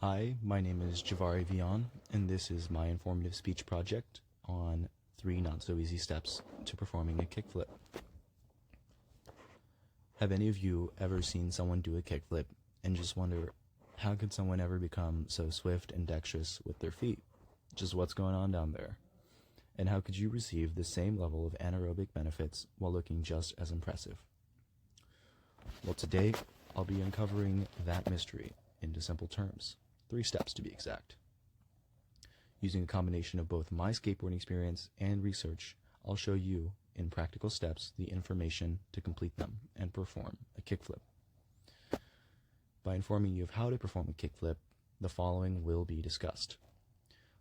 Hi, my name is Javari Vian, and this is my informative speech project on 3 not-so-easy steps to performing a kickflip. Have any of you ever seen someone do a kickflip and just wonder, how could someone ever become so swift and dexterous with their feet? Just what's going on down there? And how could you receive the same level of anaerobic benefits while looking just as impressive? Well, today, I'll be uncovering that mystery into simple terms. 3 steps to be exact. Using a combination of both my skateboarding experience and research, I'll show you, in practical steps, the information to complete them and perform a kickflip. By informing you of how to perform a kickflip, the following will be discussed: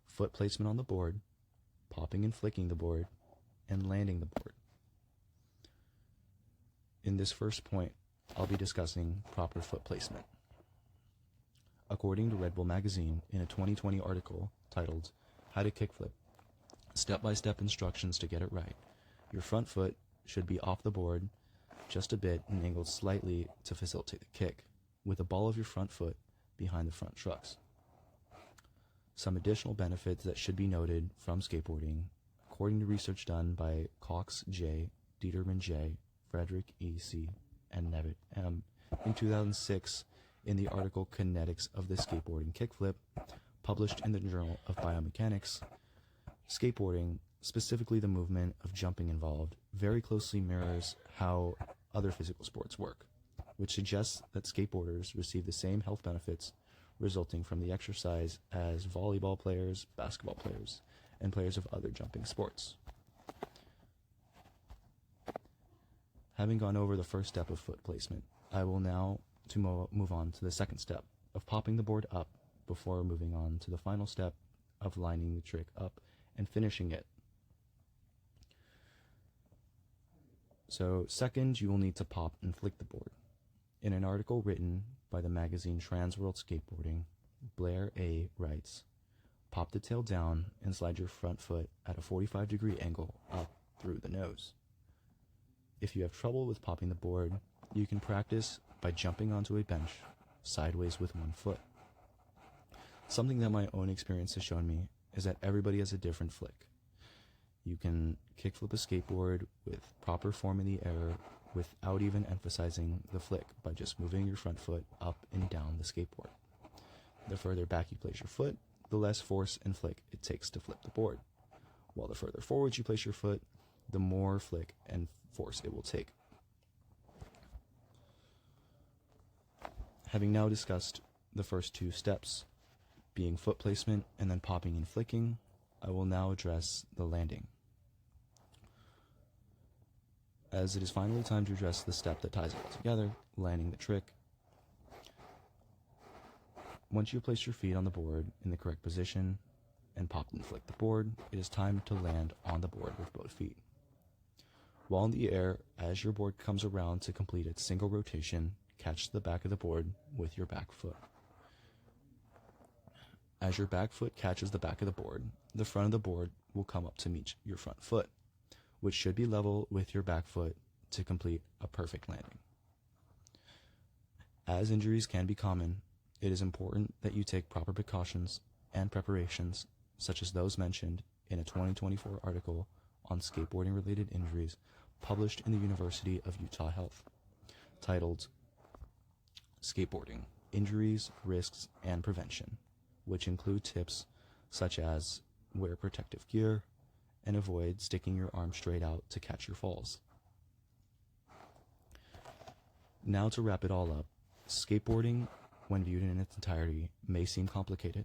foot placement on the board, popping and flicking the board, and landing the board. In this first point, I'll be discussing proper foot placement. According to Red Bull magazine, in a 2020 article titled How to Kickflip, Step-by-Step Instructions to Get It Right, your front foot should be off the board just a bit and angled slightly to facilitate the kick, with the ball of your front foot behind the front trucks. Some additional benefits that should be noted from skateboarding, according to research done by Cox J., Dieterman J., Frederick E. C., and Nevitt M. in 2006, in the article Kinetics of the Skateboarding Kickflip, published in the Journal of Biomechanics, skateboarding, specifically the movement of jumping involved, very closely mirrors how other physical sports work, which suggests that skateboarders receive the same health benefits resulting from the exercise as volleyball players, basketball players, and players of other jumping sports. Having gone over the first step of foot placement, I will now move on to the second step of popping the board up before moving on to the final step of lining the trick up and finishing it. So second, you will need to pop and flick the board. In an article written by the magazine Transworld Skateboarding, Blair A. writes, "Pop the tail down and slide your front foot at a 45-degree angle up through the nose." If you have trouble with popping the board, you can practice by jumping onto a bench sideways with one foot. Something that my own experience has shown me is that everybody has a different flick. You can kickflip a skateboard with proper form in the air without even emphasizing the flick by just moving your front foot up and down the skateboard. The further back you place your foot, the less force and flick it takes to flip the board, while the further forward you place your foot, the more flick and force it will take. Having now discussed the first 2 steps, being foot placement and then popping and flicking, I will now address the landing, as it is finally time to address the step that ties it all together, landing the trick. Once you place your feet on the board in the correct position and pop and flick the board, it is time to land on the board with both feet. While in the air, as your board comes around to complete its single rotation, catch the back of the board with your back foot. As your back foot catches the back of the board, the front of the board will come up to meet your front foot, which should be level with your back foot to complete a perfect landing. As injuries can be common, it is important that you take proper precautions and preparations, such as those mentioned in a 2024 article on skateboarding-related injuries published in the University of Utah Health, titled Skateboarding, Injuries, Risks, and Prevention, which include tips such as wear protective gear and avoid sticking your arm straight out to catch your falls. Now to wrap it all up, skateboarding, when viewed in its entirety, may seem complicated,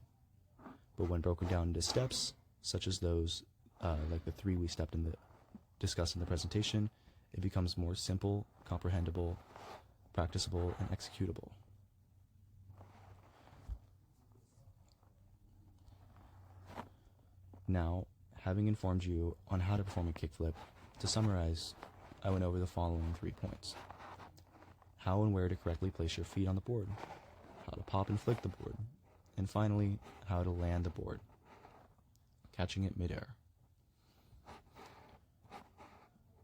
but when broken down into steps, such as those like the 3 we discussed in the presentation, it becomes more simple, comprehensible, practicable, and executable. Now, having informed you on how to perform a kickflip, to summarize, I went over the following 3 points: how and where to correctly place your feet on the board, how to pop and flick the board, and finally, how to land the board, catching it midair.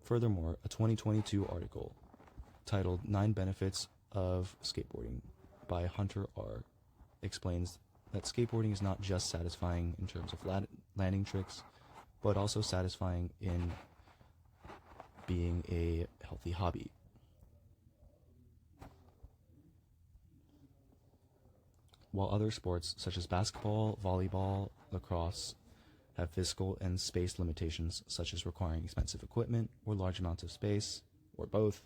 Furthermore, a 2022 article titled 9 Benefits of Skateboarding by Hunter R. explains that skateboarding is not just satisfying in terms of landing tricks, but also satisfying in being a healthy hobby. While other sports such as basketball, volleyball, lacrosse have physical and space limitations such as requiring expensive equipment or large amounts of space, or both,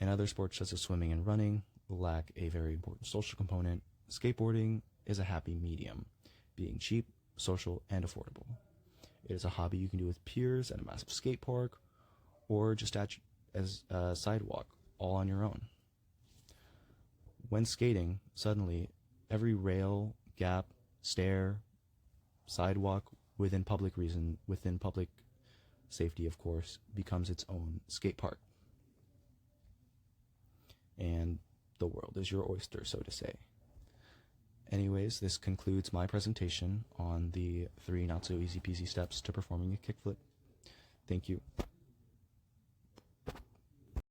and other sports such as swimming and running lack a very important social component, skateboarding is a happy medium, being cheap, social, and affordable. It is a hobby you can do with peers at a massive skate park, or just as a sidewalk, all on your own. When skating, suddenly, every rail, gap, stair, sidewalk within public safety, of course, becomes its own skate park. And the world is your oyster, so to say. Anyways, this concludes my presentation on the 3 not so easy peasy steps to performing a kickflip. Thank you.